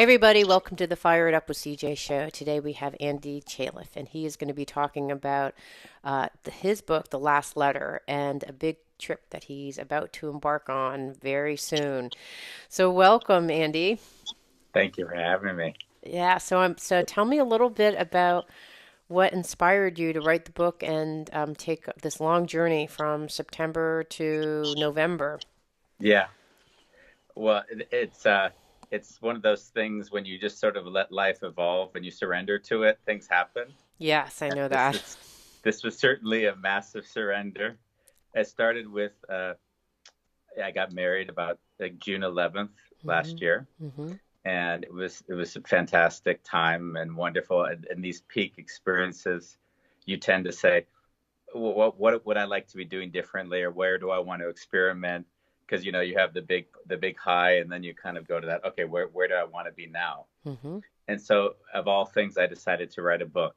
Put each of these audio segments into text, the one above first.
Hey everybody, welcome to the Fire It Up with CJ show. Today we have Andy Chaelff, and he is going to be talking about his book, The Last Letter, and a big trip that he's about to embark on very soon. So welcome, Andy. Thank you for having me. Yeah, so tell me a little bit about what inspired you to write the book and take this long journey from September to November. Yeah. Well, it's one of those things when you just sort of let life evolve and you surrender to it, things happen. Yes, I And know this that. is this was certainly a massive surrender. It started with I got married about like June 11th Hmm. last year, Hmm. and it was a fantastic time and wonderful. And these peak experiences, you tend to say, what would I like to be doing differently, or where do I want to experiment? Because you have the big high, and then you kind of go to that. Okay, where do I want to be now? Hmm. And so, of all things, I decided to write a book.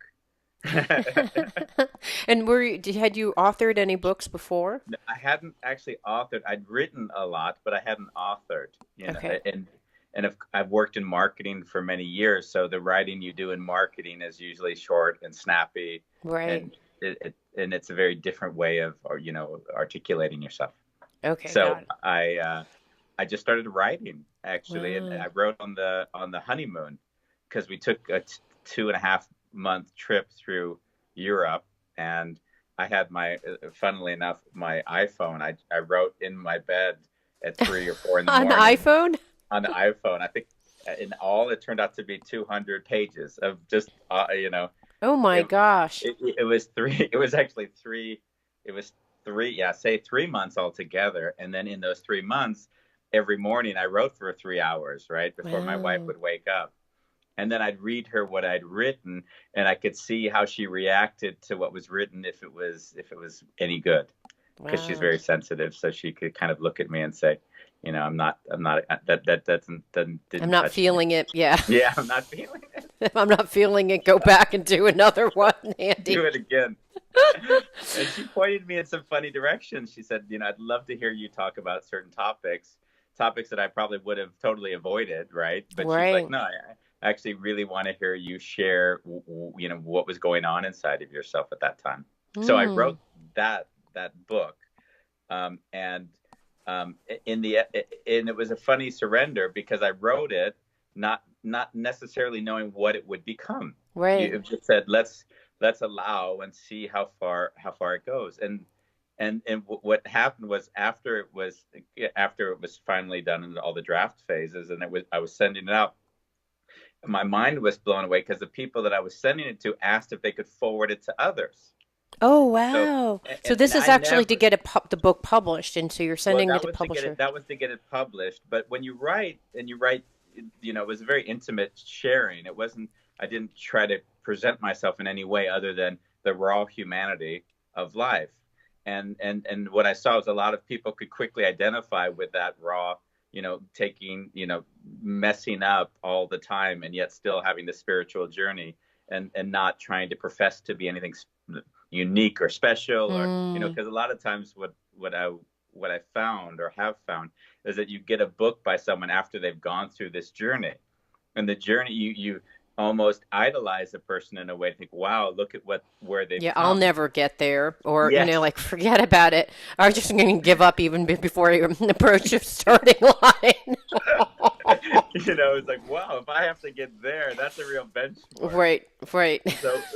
And had you authored any books before? I hadn't actually authored. I'd written a lot, but I hadn't authored. Okay. I've worked in marketing for many years, so the writing you do in marketing is usually short and snappy, Right. and it's a very different way of, or articulating yourself. Okay, So got it. I just started writing actually, and Wow. I wrote on the honeymoon because we took a 2.5 month trip through Europe, and I had funnily enough, my iPhone. I wrote in my bed at 3 or 4 in the On the morning iPhone? on the iPhone. I think in all it turned out to be 200 pages of just Oh my it, gosh. it was three. It was actually three. It was three. Yeah, say 3 months altogether. And then in those 3 months, every morning I wrote for 3 hours, right before my wife Wow. would wake up. And then I'd read her what I'd written, and I could see how she reacted to what was written if it was any good, because she's Wow. very sensitive. So she could kind of look at me and say, I'm not that doesn't I'm didn't not touch me. feeling it. Yeah. Yeah, I'm not feeling it. If I'm not feeling it, go back and do another one, Do Andy. it again. And she pointed me in some funny directions. She said, I'd love to hear you talk about certain topics that I probably would have totally avoided, right? But she's like, Right. no, I actually really want to hear you share, what was going on inside of yourself at that time. So I Hmm. wrote that book, and in the and it was a funny surrender because I wrote it not necessarily knowing what it would become. Right. You just said let's allow and see how far it goes. And what happened was after it was finally done in all the draft phases, and I was sending it out, my mind was blown away because the people that I was sending it to asked if they could forward it to others. Oh, So wow. So and this is I actually to never. get the book published, and so you're Well, sending it to publisher. that was to get it published. But when you write and you write, it was a very intimate sharing. It wasn't. I didn't try to present myself in any way other than the raw humanity of life. And what I saw was a lot of people could quickly identify with that raw, taking, messing up all the time, and yet still having the spiritual journey, and not trying to profess to be anything unique or special, or Hmm. because a lot of times what I found or have found is that you get a book by someone after they've gone through this journey, and the journey, you almost idolize a person in a way to think, wow, look at where they've Yeah, I'll come. never get there, or Yes. like forget about it. I was just going to give up even before I approach the starting line. It's like, wow, if I have to get there, that's a real benchmark. Right, right.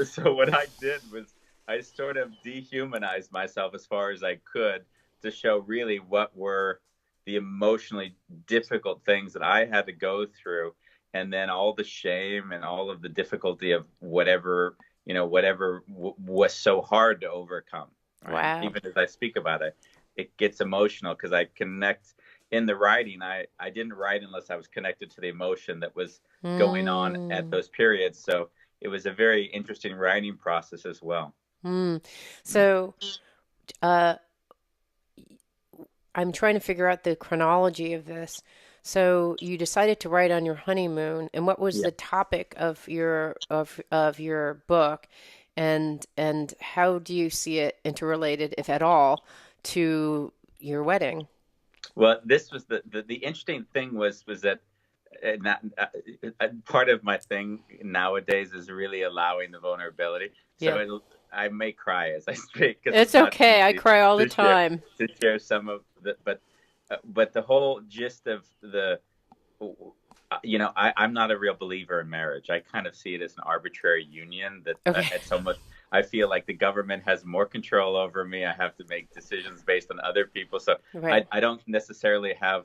So what I did was I sort of dehumanized myself as far as I could to show really what were the emotionally difficult things that I had to go through, and then all the shame and all of the difficulty of whatever was so hard to overcome. Right? Wow. Even as I speak about it, it gets emotional because I connect in the writing. I didn't write unless I was connected to the emotion that was going on at Mm, those periods. So it was a very interesting writing process as well. mm. So, uh, I'm trying to figure out the chronology of this. So, you decided to write on your honeymoon, and what was Yeah. the topic of your book, and how do you see it interrelated, if at all, to your wedding? Well, this was the interesting thing was that not, part of my thing nowadays is really allowing the vulnerability. Yeah. I may cry as I speak because It's it's not okay. I easy cry all the to share time. some of the, but the whole gist of the, I'm not a real believer in marriage. I kind of see it as an arbitrary union that Okay. it's almost, I feel like the government has more control over me. I have to make decisions based on other people. So Right. I don't necessarily have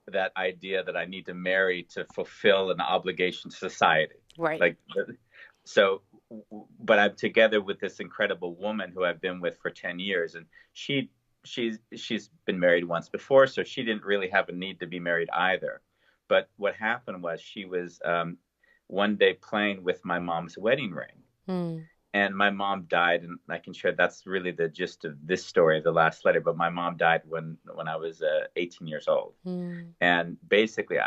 that idea that I need to marry to fulfill an obligation to society. Right. Like, so, but I'm together with this incredible woman who I've been with for 10 years, and she's been married once before, so she didn't really have a need to be married either. But what happened was she was one day playing with my mom's wedding ring, Hmm. and my mom died, and I can share that's really the gist of this story, the last letter. But my mom died when I was 18 years old, Hmm. and basically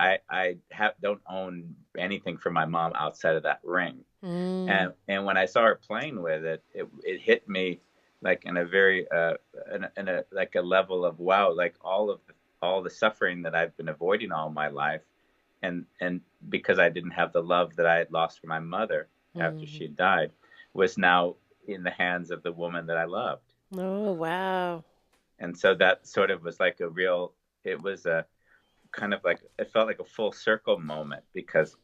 don't own anything from my mom outside of that ring. Hmm. And when I saw her playing with it, it hit me like in a very in a like a level of wow, like all the suffering that I've been avoiding all my life, and because I didn't have the love that I had lost from my mother after Hmm. she died, was now in the hands of the woman that I loved. Oh, wow. And so that sort of was like it was a kind of like, it felt like a full circle moment because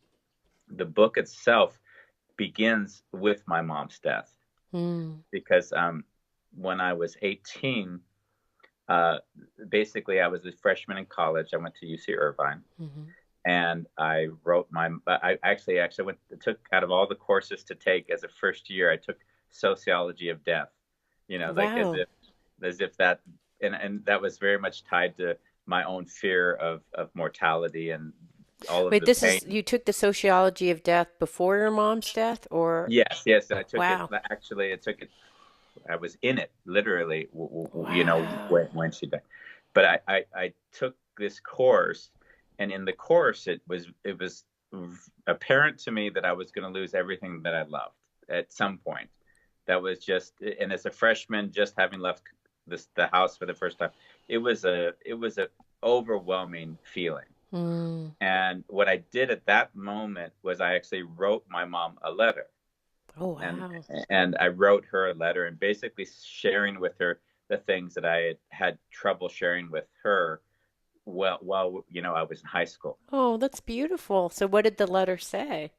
the book itself begins with my mom's death. Hmm. Because when I was 18, uh, basically I was a freshman in college. I went to UC Irvine, Hmm. and I wrote I actually took out of all the courses to take as a first year, I took sociology of death. Like Wow. as if that, and that was very much tied to my own fear of mortality and all of Wait, the this is, pain. you took the sociology of death before your mom's death, or? Yes, yes, I took it. Wow. Actually, I took it. I was in it literally, Wow. when she died. But I took this course, and in the course, it was apparent to me that I was going to lose everything that I loved at some point. That was just, and as a freshman, just having left the house for the first time, it was a overwhelming feeling. Hmm. And what I did at that moment was I actually wrote my mom a letter, Oh, and wow. and I wrote her a letter and basically sharing with her the things that I had trouble sharing with her while I was in high school. Oh, that's beautiful. So what did the letter say?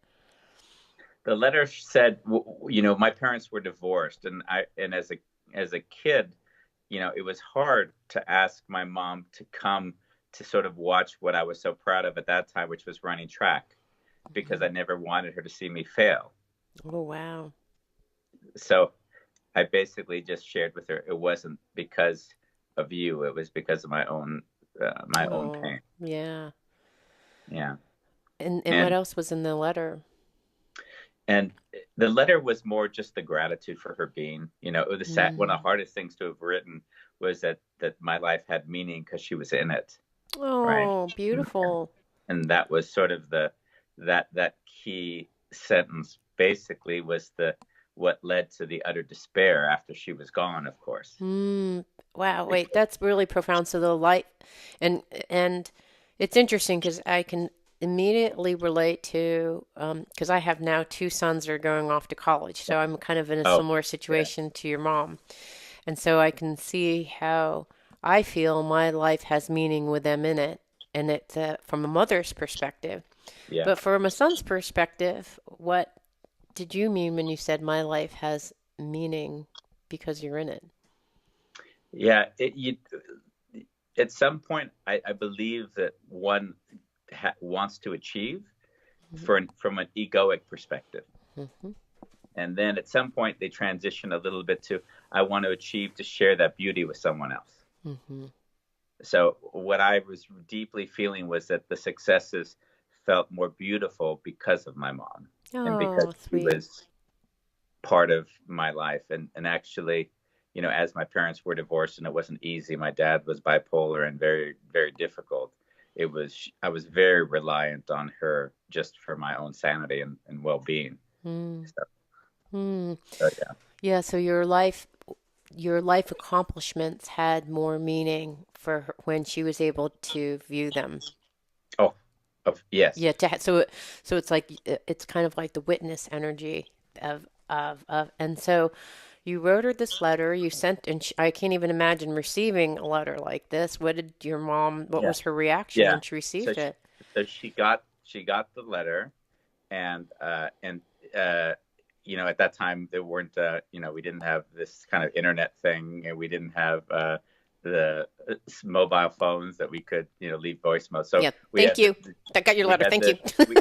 The letter said, my parents were divorced, and as a kid, it was hard to ask my mom to come to sort of watch what I was so proud of at that time, which was running track, because I Hmm. never wanted her to see me fail. Oh, wow. So I basically just shared with her it wasn't because of you; it was because of my own Oh, pain. yeah. Yeah, And what and else was in the letter? and the letter was more just the gratitude for her being. It was one of Mm. the hardest things to have written was that my life had meaning because she was in it, right? Oh, And, beautiful. and that was sort of that key sentence. Basically, was the what led to the utter despair after she was gone, of course. Mm. Wow, wait, Because, that's really profound. So the light, and and it's interesting because I can immediately relate to, because I have now two sons that are going off to college, so I'm kind of in a oh, similar yeah, situation to your mom. And so I can see how I feel my life has meaning with them in it. And it's from a mother's perspective. yeah. But from a son's perspective, what did you mean when you said my life has meaning because you're in it? Yeah, at some point, I believe that one wants to achieve from an egoic perspective. Hmm. And then at some point, they transition a little bit to, I want to achieve to share that beauty with someone else. Hmm. So what I was deeply feeling was that the successes felt more beautiful because of my mom, and because Oh, she sweet. was part of my life. And actually, as my parents were divorced and it wasn't easy, my dad was bipolar and very, very difficult. I was very reliant on her just for my own sanity and well-being. Mm. So, Mm. yeah. Yeah, so your life accomplishments had more meaning for her when she was able to view them. Oh, Of yes. Yeah, so it's like it's kind of like the witness energy and so you wrote her this letter, you sent, and I can't even imagine receiving a letter like this. What Yeah. was her reaction Yeah. when she So received she, it? so she got the letter, and uh, at that time there weren't we didn't have this kind of internet thing, and we didn't have the mobile phones that we could leave voicemail. So Yeah, thank you. I got your we letter. had Thank the you.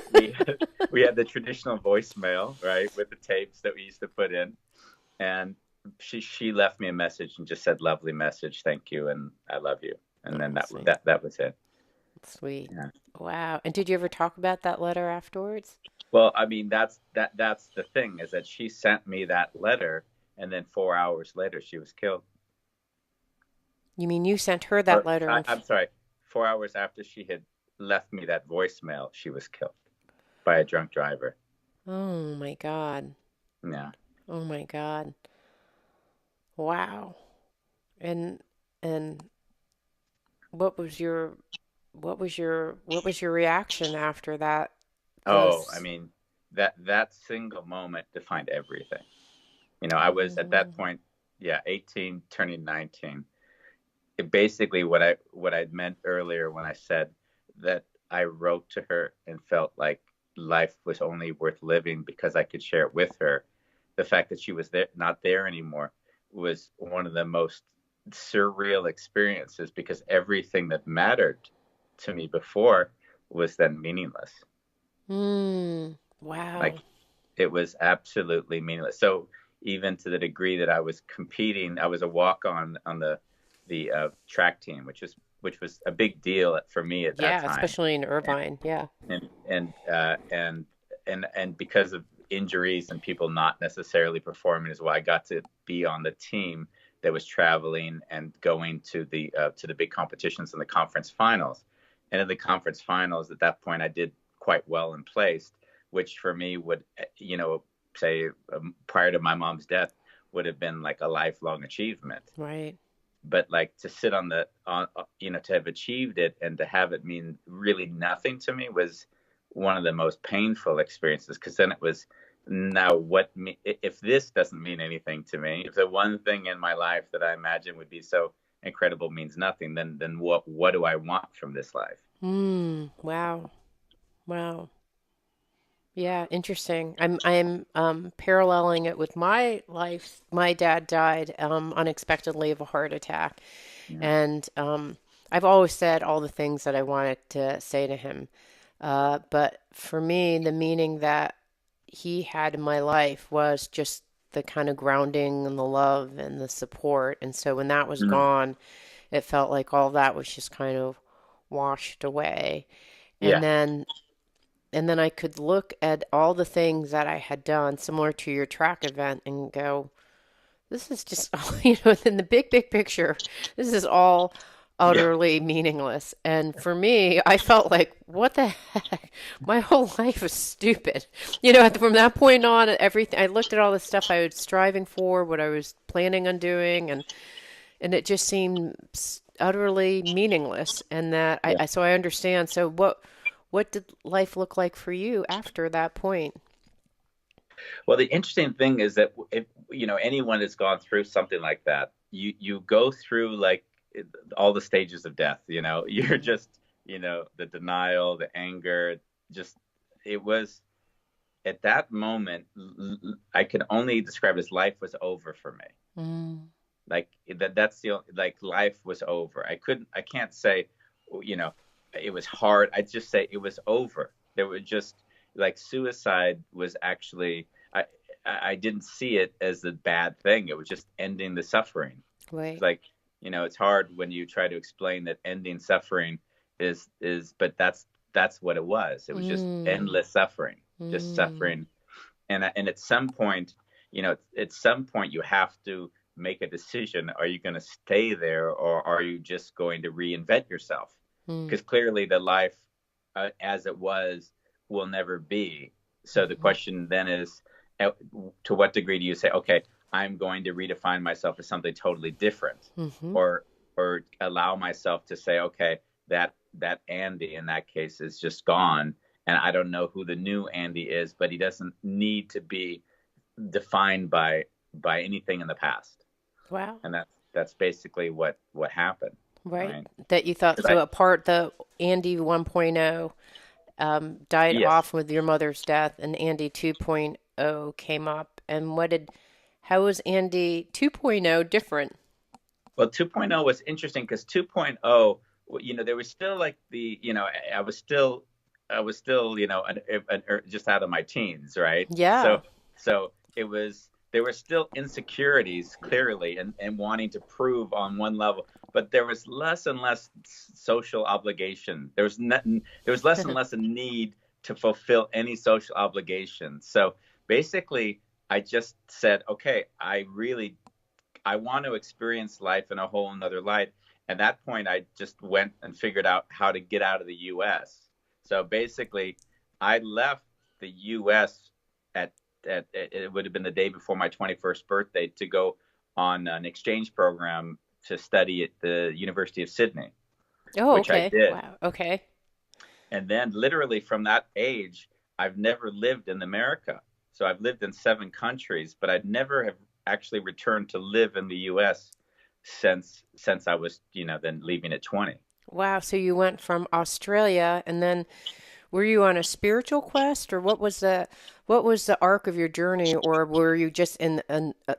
we had the traditional voicemail, right, with the tapes that we used to put in, and she left me a message and just said, "Lovely message, thank you, and I love you," and then Oh, sweet. that was it. Sweet. Yeah. Wow. And did you ever talk about that letter afterwards? Well, I mean, that's the thing, is that she sent me that letter, and then 4 hours later she was killed. You mean you sent her that Or letter and I'm sorry, 4 hours after she had left me that voicemail, she was killed by a drunk driver. oh my God. Yeah. Oh my God. Wow. And and what was your what was your reaction after that? Oh, I Because mean, that single moment defined everything. I was at that point, yeah, 18, turning 19. It basically what I meant earlier when I said that I wrote to her and felt like life was only worth living because I could share it with her. The fact that she was there, not there anymore, was one of the most surreal experiences, because everything that mattered to me before was then meaningless. wow. Like, it was absolutely meaningless. So even to the degree that I was competing, I was a walk on the track team, which was a big deal for me at that Yeah, time, especially in Irvine. Yeah. and because of injuries and people not necessarily performing as well, I got to be on the team that was traveling and going to the big competitions in the conference finals. And in the conference finals, at that point, I did quite well and placed, which for me would, say, prior to my mom's death, would have been like a lifelong achievement. Right. But like, to sit to have achieved it and to have it mean really nothing to me was one of the most painful experiences, because then it was, now if this doesn't mean anything to me, if the one thing in my life that I imagine would be so incredible means nothing, then what do I want from this life? Wow. Wow. Yeah, interesting. I'm paralleling it with my life. My dad died unexpectedly of a heart attack, Yeah. and I've always said all the things that I wanted to say to him. But for me, the meaning that he had in my life was just the kind of grounding and the love and the support. And so when that was Mm. gone, it felt like all that was just kind of washed away. And Yeah. then and then I could look at all the things that I had done similar to your track event and go, this is just, in the big picture, this is all Yeah. utterly meaningless. And for me, I felt like, what the heck? My whole life is stupid. From that point on, everything, I looked at all the stuff I was striving for, what I was planning on doing, and it just seemed utterly meaningless. And that Yeah. so I understand. So what did life look like for you after that point? Well, the interesting thing is that if anyone has gone through something like that, you go through, like, all the stages of death. You're Mm, just, the denial, the anger. Just, it was, at that moment, I can only describe it as life was over for me. mm, Like, that's like, life was over. I can't say, you know it was hard. I just say it was over. There was just, like, suicide was actually, I didn't see it as a bad thing. It was just ending the suffering. It's right. like, it's hard when you try to explain that ending suffering but that's what it was. It was just Mm, endless suffering, just mm, suffering. And at some point, you have to make a decision. Are you going to stay there, or are you just going to reinvent yourself? mm, Because clearly the life, as it was, will never be. So the mhm, question then is, uh, to what degree do you say, okay, I'm going to redefine myself as something totally different, mhm, or allow myself to say, okay, that Andy in that case is just gone, and I don't know who the new Andy is, but he doesn't need to be defined by anything in the past, Wow. and that's basically what happened, Right. right? That you thought 'Cause so apart the Andy 1.0 died yes, off with your mother's death and Andy 2.0 came up. And how was Andy 2.0 different? well, 2.0 was interesting because 2.0, there was still like I was still, just out of my teens, right? Yeah. So it was there were still insecurities clearly and wanting to prove on one level, but there was less and less social obligation. There was less and less a need to fulfill any social obligation. So basically, I just said, okay, I want to experience life in a whole another light. At that point, I just went and figured out how to get out of the U.S. So basically, I left the U.S. at it would have been the day before my 21st birthday to go on an exchange program to study at the University of Sydney, Oh, which I okay. did. Wow. Okay. And then, literally from that age, I've never lived in America. So I've lived in 7 countries, but I'd never have actually returned to live in the U.S. since I was, then leaving at 20. Wow. So you went from Australia and then were you on a spiritual quest or what was the arc of your journey or were you just in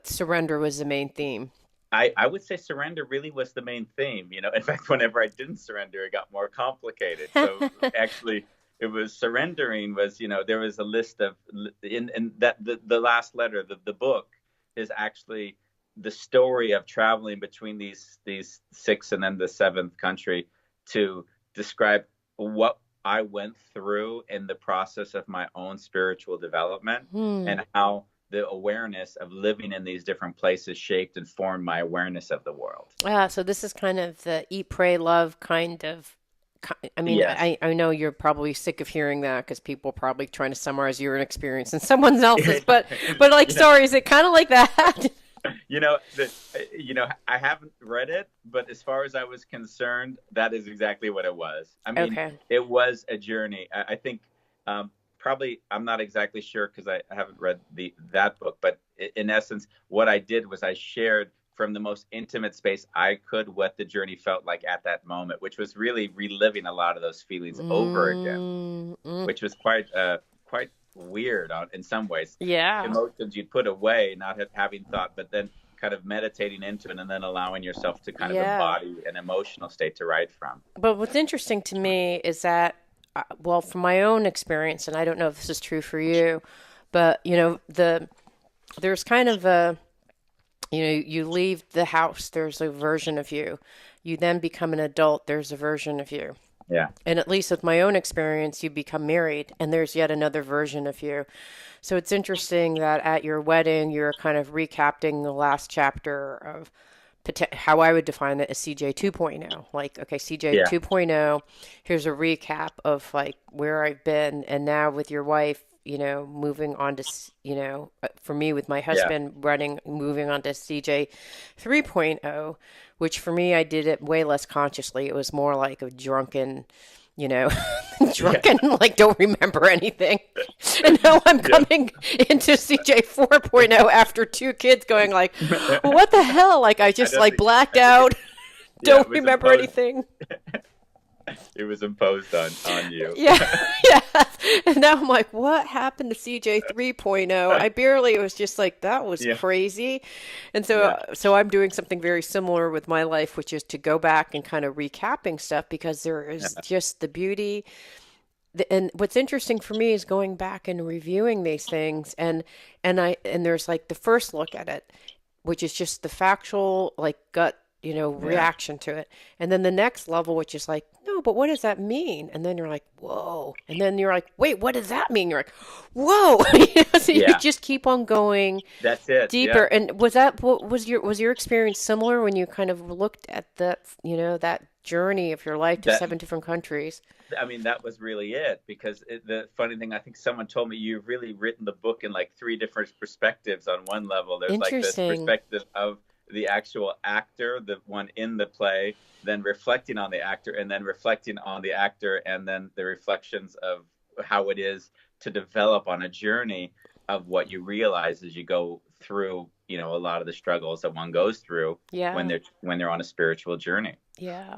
surrender was the main theme? I would say surrender really was the main theme. In fact, whenever I didn't surrender, it got more complicated. So actually, it was surrendering was, there was a list of in that the last letter, the book is actually the story of traveling between these 6 and then the 7th country to describe what I went through in the process of my own spiritual development Hmm. and how the awareness of living in these different places shaped and formed my awareness of the world. So this is kind of the eat, pray, love kind of. I mean, Yes. I know you're probably sick of hearing that because people are probably trying to summarize your experience and someone else's, but like, Yeah. sorry, is it kind of like that? I haven't read it, but as far as I was concerned, that is exactly what it was. I mean, Okay. it was a journey. I think probably I'm not exactly sure because I haven't read that book, but in essence, what I did was I shared from the most intimate space I could what the journey felt like at that moment, which was really reliving a lot of those feelings over again, Mm, mm, which was quite weird in some ways. yeah. Emotions you'd put away, not having thought, but then kind of meditating into it and then allowing yourself to kind of Yeah. embody an emotional state to write from. But what's interesting to me is that, well, from my own experience, and I don't know if this is true for you, but there's kind of you leave the house, there's a version of you. You then become an adult, there's a version of you. Yeah. And at least with my own experience, you become married and there's yet another version of you. So it's interesting that at your wedding, you're kind of recapping the last chapter of how I would define it as CJ 2.0. Like, okay, CJ Yeah. 2.0, here's a recap of like where I've been. And now with your wife, moving on to, for me with my Yeah. husband moving on to CJ 3.0, which for me, I did it way less consciously. It was more like a drunken, you know, Yeah. drunken, like don't remember anything. And now I'm Yeah. coming into CJ 4.0 after 2 kids going like, what the hell? Like I I just don't like think blacked I think it out, yeah, don't remember anything. it was imposed on you. Yeah, yeah. And now I'm like, what happened to CJ 3.0? It was just like, that was Yeah. crazy. And Yeah. so I'm doing something very similar with my life, which is to go back and kind of recapping stuff because there is Yeah. just the beauty. And what's interesting for me is going back and reviewing these things and there's like the first look at it, which is just the factual like gut Yeah. reaction to it, and then the next level which is like, no, but what does that mean? And then you're like, whoa, and then you're like, wait, what does that mean? You're like, whoa. So you Yeah. just keep on going That's it. deeper. Yeah. And what was your experience similar when you kind of looked at that journey of your life to That 7 different countries? I mean, that was really it because the funny thing, I think someone told me you've really written the book in like 3 different perspectives. On one level, there's like this Interesting. perspective of the actual actor, the one in the play, then reflecting on the actor, and then reflecting on the actor, and then the reflections of how it is to develop on a journey of what you realize as you go through, a lot of the struggles that one goes through Yeah. when they're on a spiritual journey. Yeah.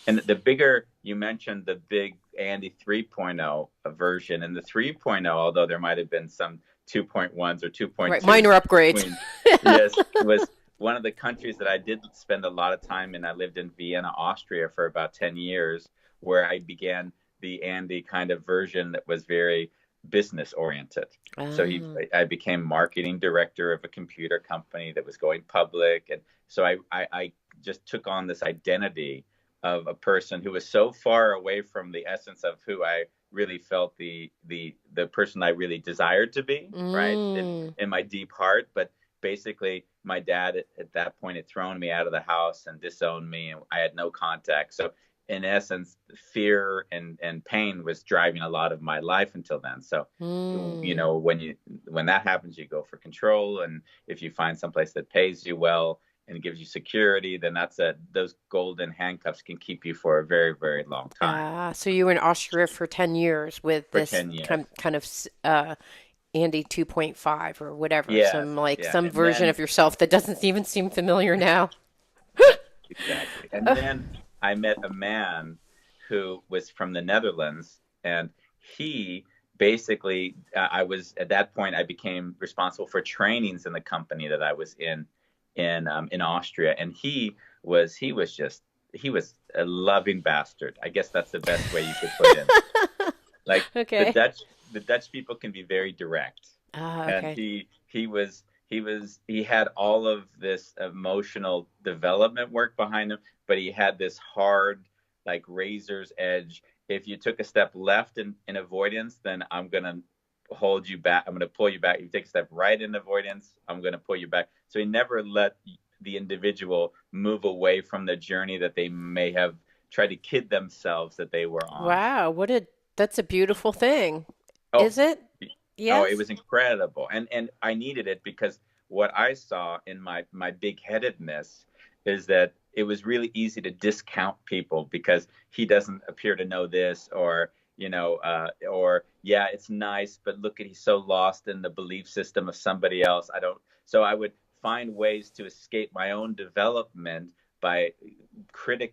And the bigger, you mentioned the big Andy 3.0 version, and the 3.0, although there might have been some 2.1s or Right. 2.2s Minor upgrades. between, yes, was one of the countries that I did spend a lot of time in. I lived in Vienna, Austria for about 10 years, where I began the Andy kind of version that was very business oriented. So Ah. I became marketing director of a computer company that was going public. And so I just took on this identity of a person who was so far away from the essence of who I really felt the person I really desired to be, right? Mm. In my deep heart. But basically my dad at that point had thrown me out of the house and disowned me, and I had no contact. So in essence, fear and pain was driving a lot of my life until then. So Mm. when that happens, you go for control, and if you find someplace that pays you well and gives you security, then those golden handcuffs can keep you for a very, very long time. Ah, so you were in Austria for 10 years with For this 10 years. kind of Andy 2.5 or whatever, Yes, yeah. some And version then of yourself that doesn't even seem familiar now. exactly. And then I met a man who was from the Netherlands, and he basically, I was at that point, I became responsible for trainings in the company that I was in Austria, and he was a loving bastard. I guess that's the best way you could put it. Like the Okay. Dutch, the Dutch people can be very direct, Ah, and okay. he had all of this emotional development work behind him, but he had this hard, like razor's edge. If you took a step left in avoidance, then I'm gonna hold you back. I'm gonna pull you back. If you take a step right in avoidance, I'm gonna pull you back. So he never let the individual move away from the journey that they may have tried to kid themselves that they were on. Wow, that's a beautiful thing. Oh, Is it? oh, it Yes? was incredible, and I needed it because what I saw in my big headedness is that it was really easy to discount people because he doesn't appear to know this, or or yeah, it's nice, but look at he's so lost in the belief system of somebody else. I don't. So I would find ways to escape my own development by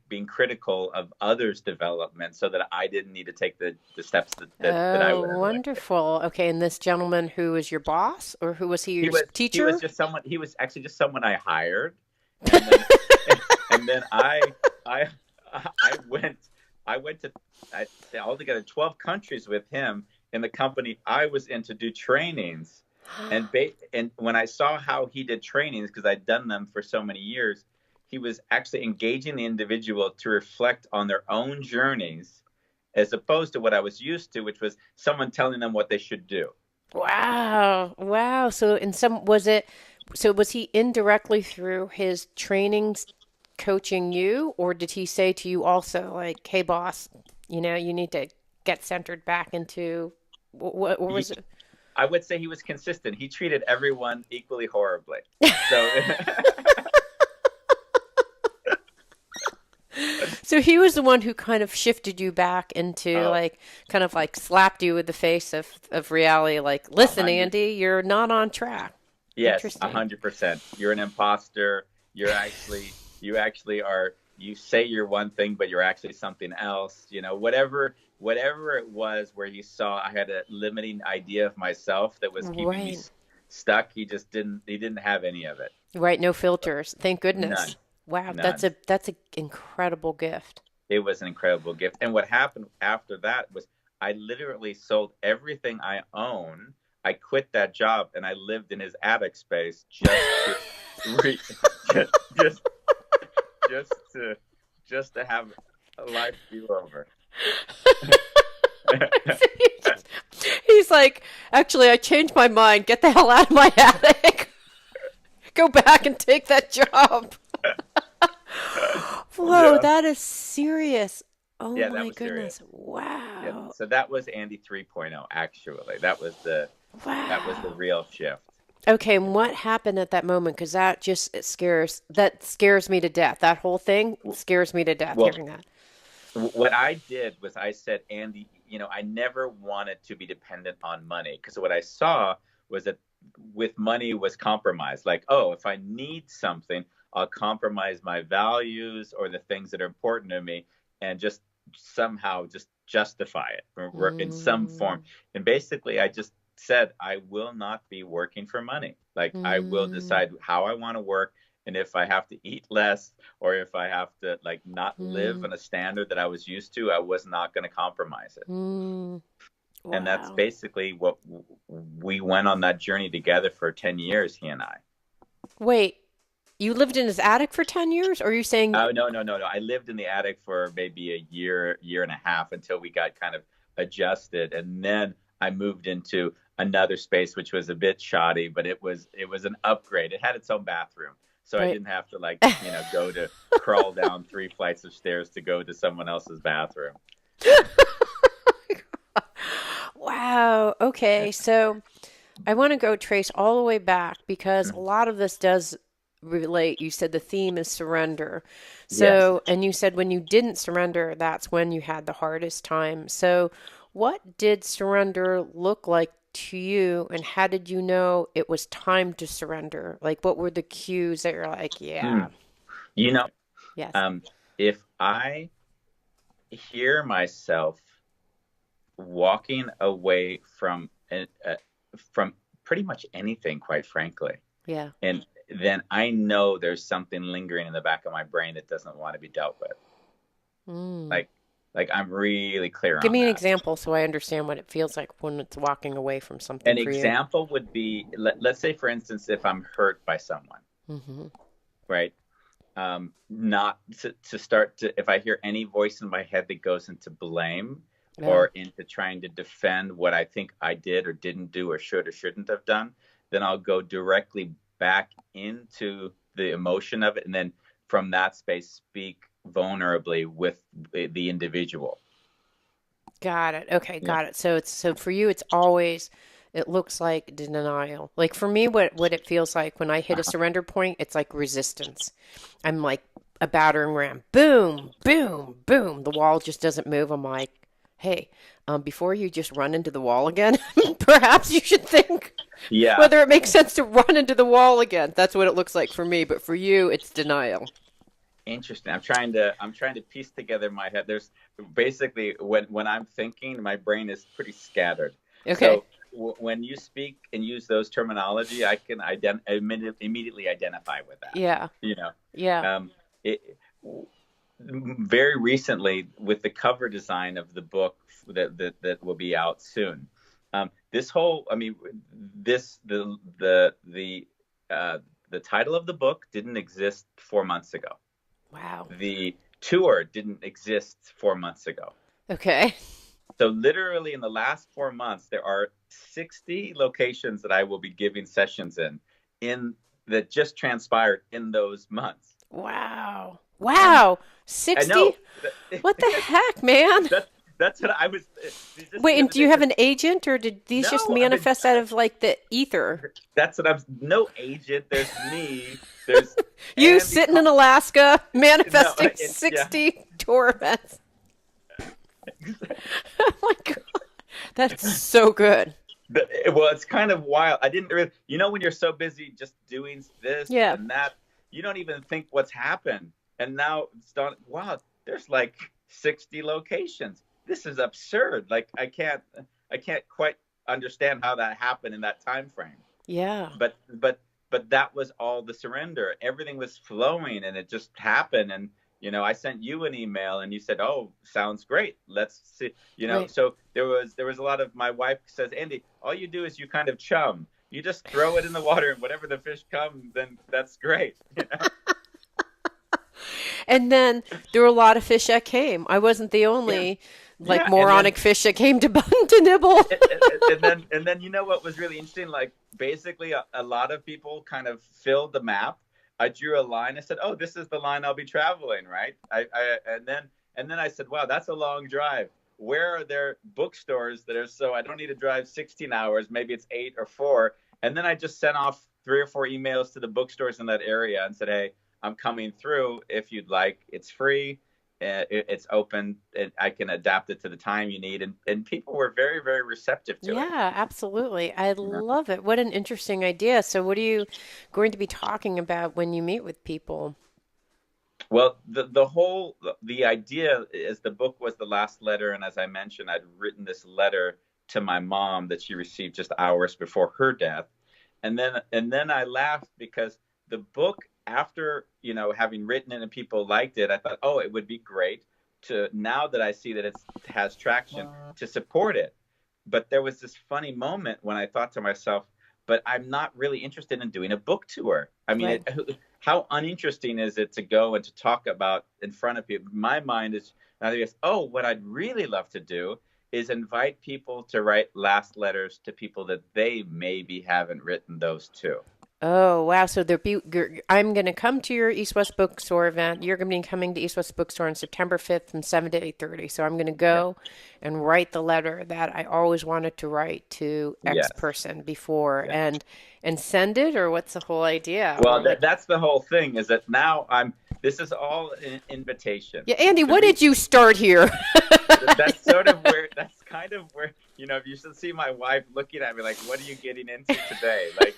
being critical of others' development, so that I didn't need to take the steps that I would Oh, have liked to. wonderful. Okay, and this gentleman who was your boss, or who was he, He your was he was teacher? just someone. He was actually just someone I hired, and then and then I went to altogether 12 countries with him in the company I was in to do trainings. And when I saw how he did trainings, because I'd done them for so many years, he was actually engaging the individual to reflect on their own journeys, as opposed to what I was used to, which was someone telling them what they should do. Wow. Wow. So in some was it so was he indirectly through his trainings coaching you, or did he say to you also like, "Hey boss, you need to get centered back into what He, was it?" I would say he was consistent. He treated everyone equally horribly. So So he was the one who kind of shifted you back into oh, like kind of like slapped you with the face of reality like, a "Listen, hundred. Andy, you're not on track." Yes, a Interesting. 100%. You're an imposter. You actually are. You say you're one thing, but you're actually something else. Whatever it was where he saw I had a limiting idea of myself that was keeping me Right. stuck. He just didn't. He didn't have any of it. Right, no filters. Thank goodness. None. Wow, None. that's a incredible gift. It was an incredible gift. And what happened after that was I literally sold everything I own. I quit that job and I lived in his attic space just to re- just, just just to have a life do over. He's like, actually, I changed my mind. Get the hell out of my attic. Go back and take that job. Whoa, Yeah. that is serious. Oh Yeah, that my was serious. goodness. Yeah. Wow. So that was Andy 3.0 actually. That was the Wow. real shift. Okay, and what happened at that moment? Because that just that scares me to death. That whole thing scares me to death Well, hearing that. what I did was I said, Andy, I never wanted to be dependent on money because what I saw was that with money was compromise. Like, oh, if I need something, I'll compromise my values or the things that are important to me and just somehow just justify it in some form. Mm, And basically, I just said, I will not be working for money. Like, I will mm, decide how I want to work. And if I have to eat less, or if I have to like not live mm, on a standard that I was used to, I was not going to compromise it. mm. And that's Wow. basically what we went on that journey together for 10 years, he and I. Wait, you lived in his attic for 10 years? Or are you saying, Oh, no, no, no, no. I lived in the attic for maybe a year, year and a half until we got kind of adjusted. And then I moved into another space, which was a bit shoddy, but it was an upgrade. It had its own bathroom. So I right? didn't have to like, go to crawl down 3 flights of stairs to go to someone else's bathroom. Wow. Okay. So I want to go trace all the way back because a lot of this does relate. You said the theme is surrender. Yes. So, and you said when you didn't surrender, that's when you had the hardest time. So, what did surrender look like to you, and how did you know it was time to surrender? Like, what were the cues that you're like, yeah, Mm. You know, yes, um, if I hear myself walking away from pretty much anything, quite frankly, yeah. and then I know there's something lingering in the back of my brain that doesn't want to be dealt with. Mm. Like, I'm really clear Give on me an that. example so I understand what it feels like when it's walking away from something An for you. example would be, let's say, for instance, if I'm hurt by someone, Hmm. right? Not to start to, if I hear any voice in my head that goes into blame Yeah. or into trying to defend what I think I did or didn't do or should or shouldn't have done, then I'll go directly back into the emotion of it. And then from that space, speak vulnerably with the individual. Got it. Okay, Yeah. got it. So for you it's always it looks like denial. Like for me what it feels like when I hit a Uh-huh. surrender point, it's like resistance. I'm like a battering ram. Boom, boom, boom. The wall just doesn't move. I'm like, "Hey, before you just run into the wall again, perhaps you should think Yeah. whether it makes sense to run into the wall again." That's what it looks like for me, but for you it's denial. Interesting. I'm trying to piece together my head. There's basically when I'm thinking, my brain is pretty scattered. Okay. So when you speak and use those terminology, I can immediately identify with that. Yeah. You know, Yeah. it very recently with the cover design of the book that will be out soon. This whole, I mean, this the title of the book didn't exist 4 months ago. Wow. The tour didn't exist 4 months ago. Okay. So literally in the last 4 months, there are 60 locations that I will be giving sessions in that just transpired in those months. Wow. And Wow. I 60? know What the heck, man? that that's what I was just Wait, the and other do you day. have Cause an agent or did these just no, I mean manifest out of like the ether? that's what I'm. No agent. There's me. There's You Andy. sitting in Alaska No, manifesting yeah. 60 tour events. Oh my God. That's so good. Well, it's kind of wild. I didn't really, when you're so busy just doing this Yeah. and that, you don't even think what's happened. And now it's done. Wow, there's like 60 locations. This is absurd. Like I can't quite understand how that happened in that time frame. Yeah. But that was all the surrender. Everything was flowing and it just happened. And I sent you an email and you said, "Oh, sounds great. Let's see." Right. So there was a lot of, my wife says, "Andy, all you do is you kind of chum. You just throw it in the water and whatever the fish come, then that's great." And then there were a lot of fish that came. I wasn't the Yeah. only like Yeah, and then moronic fish that came to to nibble. and then what was really interesting, like basically a lot of people kind of filled the map. I drew a line. I said, "Oh, this is the line I'll be traveling, right?" And then I said, "Wow, that's a long drive. Where are there bookstores that are so I don't need to drive 16 hours, maybe it's 8 or 4, And then I just sent off 3 or 4 emails to the bookstores in that area and said, "Hey, I'm coming through. If you'd like, it's free. It's open. I can adapt it to the time you need." And people were very, very receptive to it. Yeah, absolutely. I You know? love it. What an interesting idea. So, what are you going to be talking about when you meet with people? Well, the idea is the book was the last letter, and as I mentioned, I'd written this letter to my mom that she received just hours before her death, and then I laughed because the book, after having written it and people liked it, I thought, oh, it would be great to, now that I see that it has traction, to support it. But there was this funny moment when I thought to myself, but I'm not really interested in doing a book tour. I mean, Right. how uninteresting is it to go and to talk about in front of people? My mind is now, oh, what I'd really love to do is invite people to write last letters to people that they maybe haven't written those to. Oh, wow. So I'm going to come to your East West Bookstore event. You're going to be coming to East West Bookstore on September 5th from 7 to 8:30. So I'm going to Yeah. go and write the letter that I always wanted to write to X Yes. person before Yeah. and send it, or what's the whole idea? Or Well, like, that's the whole thing, is that now this is all an invitation. yeah, Andy, The what re, did you start here? that's kind of where, you should see my wife looking at me like, what are you getting into today? Like,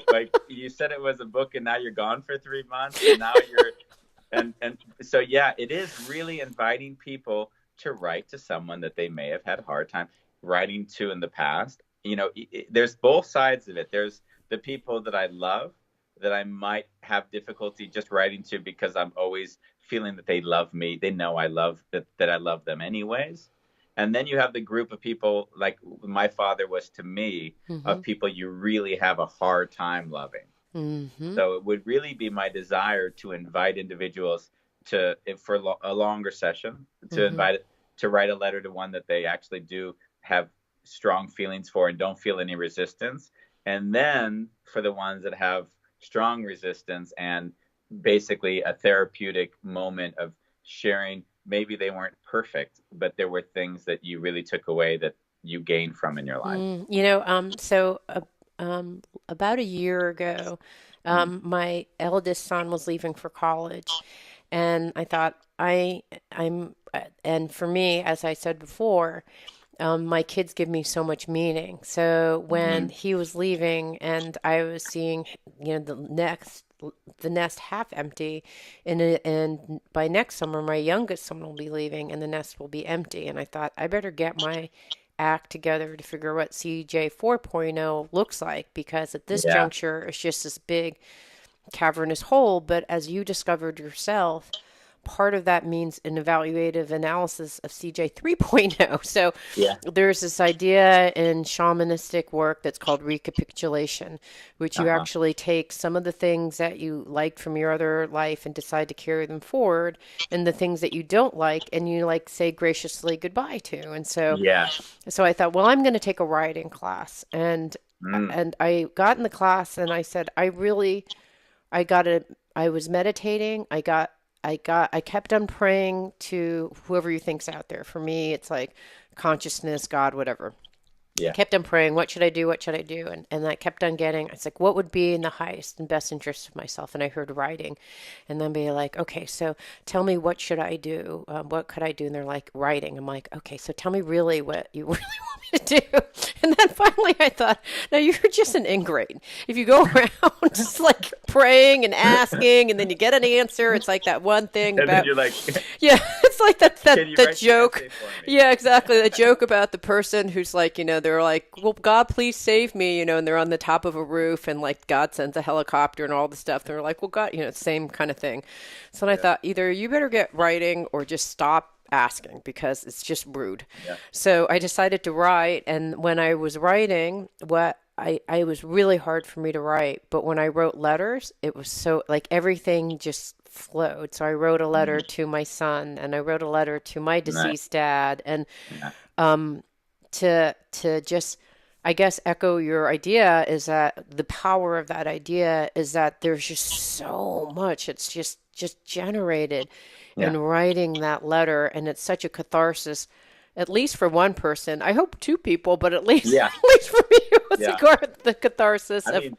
like, you said it was a book and now you're gone for 3 months, and now you're, and so, yeah, it is really inviting people to write to someone that they may have had a hard time writing to in the past. There's both sides of it. There's the people that I love that I might have difficulty just writing to because I'm always feeling that they love me. They know that I love them anyways. And then you have the group of people like my father was to me, Hmm. of people you really have a hard time loving. Hmm. So it would really be my desire to invite individuals to, if for a longer session, to Hmm. invite to write a letter to one that they actually do have strong feelings for and don't feel any resistance. And then for the ones that have strong resistance and basically a therapeutic moment of sharing, maybe they weren't perfect, but there were things that you really took away that you gained from in your life. About a year ago, Mm. my eldest son was leaving for college, and I thought and for me, as I said before, my kids give me so much meaning. So when Mm. he was leaving, and I was seeing, the nest half empty, and by next summer, my youngest son will be leaving, and the nest will be empty. And I thought I better get my act together to figure what CJ 4.0 looks like, because at this Yeah. juncture, it's just this big cavernous hole. But as you discovered yourself, part of that means an evaluative analysis of CJ 3.0. So Yeah. there's this idea in shamanistic work that's called recapitulation, which you Uh-huh. actually take some of the things that you liked from your other life and decide to carry them forward, and the things that you don't like, and you like say graciously goodbye to. And Yes. so I thought, well, I'm going to take a writing class, Mm. and I got in the class and I said, I got to, I was meditating. I kept on praying to whoever you think's out there. For me, it's like consciousness, God, whatever. I Yeah. kept on praying, what should I do? What should I do? And I kept on getting, it's like, what would be in the highest and best interest of myself? And I heard writing, and then be like, okay, so tell me, what should I do? What could I do? And they're like, writing. I'm like, okay, so tell me really what you really want me to do. And then finally I thought, no, you're just an ingrate. If you go around just like praying and asking, and then you get an answer, it's like that one thing And then about, you're like, yeah, it's like can you the write the joke. essay for me? Yeah, exactly. The joke about the person who's like, they're like, well, God, please save me, and they're on the top of a roof, and like God sends a helicopter and all the stuff. And they're like, well, God, same kind of thing. So then I Yeah. thought, either you better get writing or just stop asking, because it's just rude. Yeah. So I decided to write. And when I was writing, I was really hard for me to write. But when I wrote letters, it was so like everything just flowed. So I wrote a letter Mm. to my son, and I wrote a letter to my Nice. deceased dad, and Yeah. to just, I guess, echo your idea, is that the power of that idea is that there's just so much. It's just generated in Yeah. writing that letter, and it's such a catharsis. at least for one person. I hope two people, but at least Yeah, at least for me, it was yeah. the catharsis I of mean,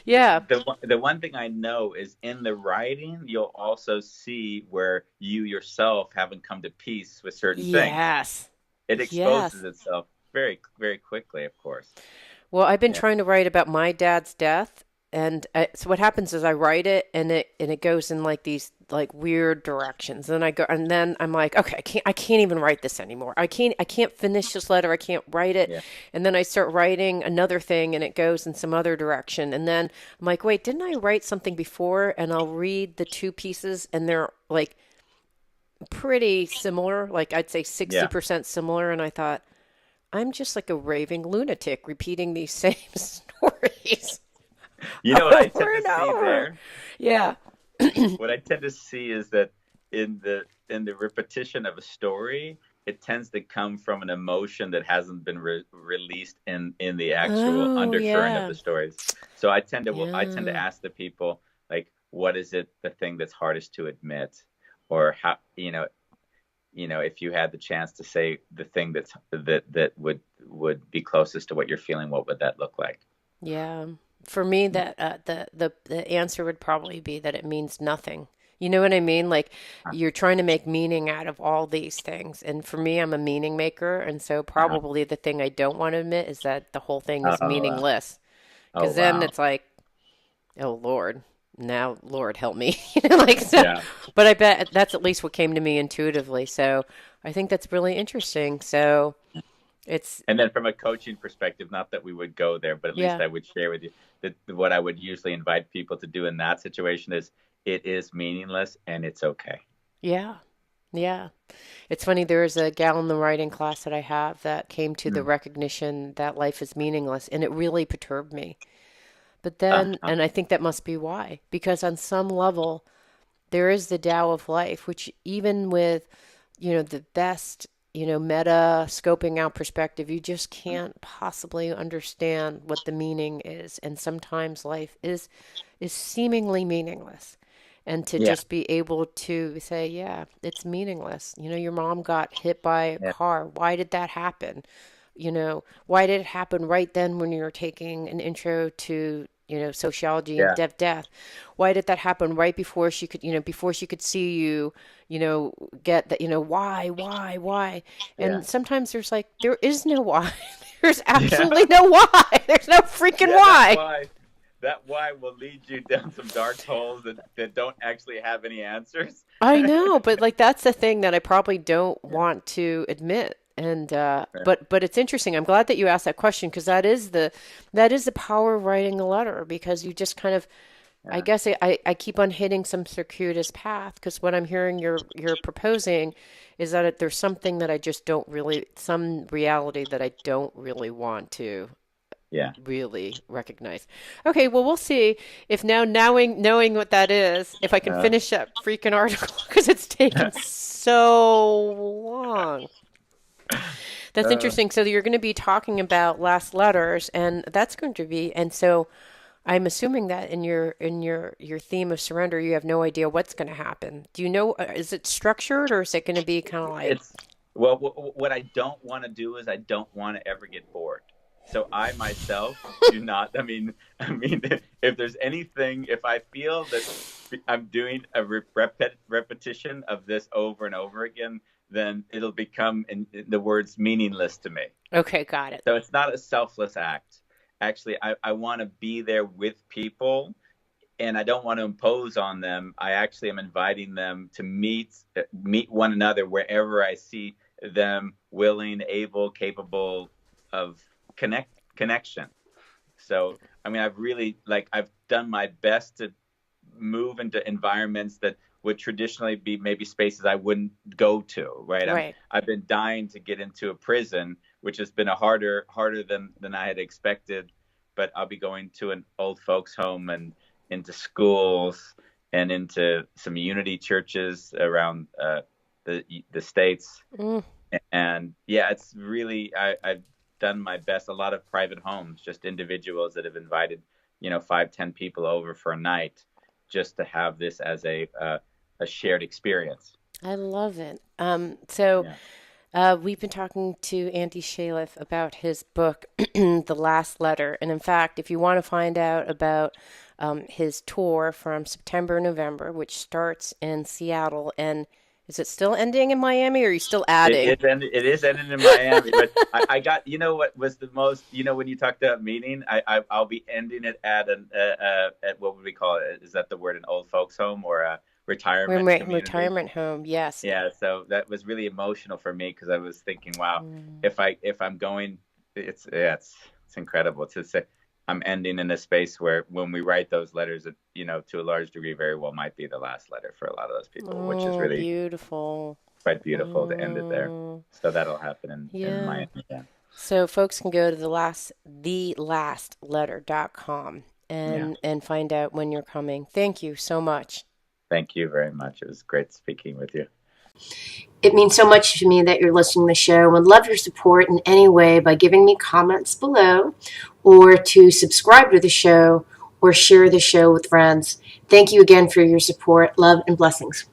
yeah. the one thing I know is in the writing, you'll also see where you yourself haven't come to peace with certain things. Yes. It exposes Yes. itself very quickly, of course. Well, I've been Yeah, trying to write about my dad's death, and so what happens is I write it, and it goes in like these like weird directions. And I go, and then I'm like, okay, I can't even write this anymore. I can't finish this letter. I can't write it. yeah, And then I start writing another thing, and it goes in some other direction. And then I'm like, wait, didn't I write something before? And I'll read the two pieces, and they're like pretty similar. Like I'd say yeah. 60% similar. And I thought, I'm just like a raving lunatic repeating these same stories You know what I over tend to and see over. there? Yeah. What I tend to see is that in the repetition of a story, it tends to come from an emotion that hasn't been released in the actual Oh, undercurrent of yeah. the stories. So I tend to Yeah. ask the people like, what is it the thing that's hardest to admit, or how if you had the chance to say the thing that would be closest to what you're feeling, what would that look like? Yeah. For me, that the answer would probably be that it means nothing. You know what I mean? Like you're trying to make meaning out of all these things. And for me, I'm a meaning maker. And so Uh-huh. probably the thing I don't want to admit is that the whole thing is Oh, meaningless. oh Because then wow. it's like, oh Lord, now Lord help me. You know, like so. Yeah. But I bet that's at least what came to me intuitively. So I think that's really interesting. So it's And then from a coaching perspective, not that we would go there, but at least yeah, I would share with you that what I would usually invite people to do in that situation is it is meaningless and it's okay. yeah, yeah. It's funny. There was a gal in the writing class that I have that came to the Mm. recognition that life is meaningless, and it really perturbed me. But then, Uh, and I think that must be why, because on some level, there is the Tao of life, which even with, the best, meta scoping out perspective, you just can't possibly understand what the meaning is. And sometimes life is seemingly meaningless. And to yeah, just be able to say, yeah, it's meaningless. Your mom got hit by a yeah, car. Why did that happen? Why did it happen right then when you were taking an intro to, sociology and yeah, death? Why did that happen right before she could see you, get that, why? yeah, And sometimes there is no why. There's yeah, absolutely no why. There's no freaking yeah. why. That why will lead you down some dark holes that don't actually have any answers. I know, but like that's the thing that I probably don't Yeah, want to admit. And yeah, but it's interesting. I'm glad that you asked that question because that is the power of writing a letter because you just kind of I yeah, guess I keep on hitting some circuitous path because what I'm hearing you're proposing is that there's something that I just don't really some reality that I don't really want to yeah. really recognize. Okay, well, we'll see if now knowing what that is, if I can Uh, finish that freaking article because it's taken so long. That's uh, interesting. So you're going to be talking about last letters, and that's going to be, and so I'm assuming that in your theme of surrender, you have no idea what's going to happen. Do you know? Is it structured, or is it going to be kind of like, it's well, what I don't want to do is I don't want to ever get bored. So I myself do not. I mean, if there's anything, if I feel that I'm doing a repetition of this over and over again, then it'll become, in the words, meaningless to me. okay, got it. So it's not a selfless act. Actually, I want to be there with people and I don't want to impose on them. I actually am inviting them to meet one another wherever I see them willing, able, capable of connection. So I mean, I've done my best to move into environments that would traditionally be maybe spaces I wouldn't go to. Right? Right. I've been dying to get into a prison, which has been a harder than I had expected. But I'll be going to an old folks home and into schools and into some unity churches around the states. Mm. And yeah, it's really I've done my best. A lot of private homes, just individuals that have invited 5, 10 people over for a night, just to have this as a shared experience. I love it. So Yeah. We've been talking to Andy Chaelff about his book, The Last Letter. And in fact, if you want to find out about his tour from September, November, which starts in Seattle, and is it still ending in Miami, or are you still adding? It is ending in Miami, but I got, you know what was the most, when you talked about meaning, I'll be ending it at at what would we call it? Is that the word, an old folks home or a retirement community? Retirement home, yes. Yeah, so that was really emotional for me because I was thinking, wow, Mm. if I'm going, it's incredible to say I'm ending in a space where when we write those letters, it, to a large degree, very well might be the last letter for a lot of those people, which is Oh, really beautiful. quite beautiful to end it there. Mm, So that'll happen in yeah. Miami. Yeah, So folks can go to thelastletter.com yeah. and find out when you're coming. Thank you so much. Thank you very much. It was great speaking with you. It means so much to me that you're listening to the show and would love your support in any way by giving me comments below or to subscribe to the show or share the show with friends. Thank you again for your support. Love and blessings.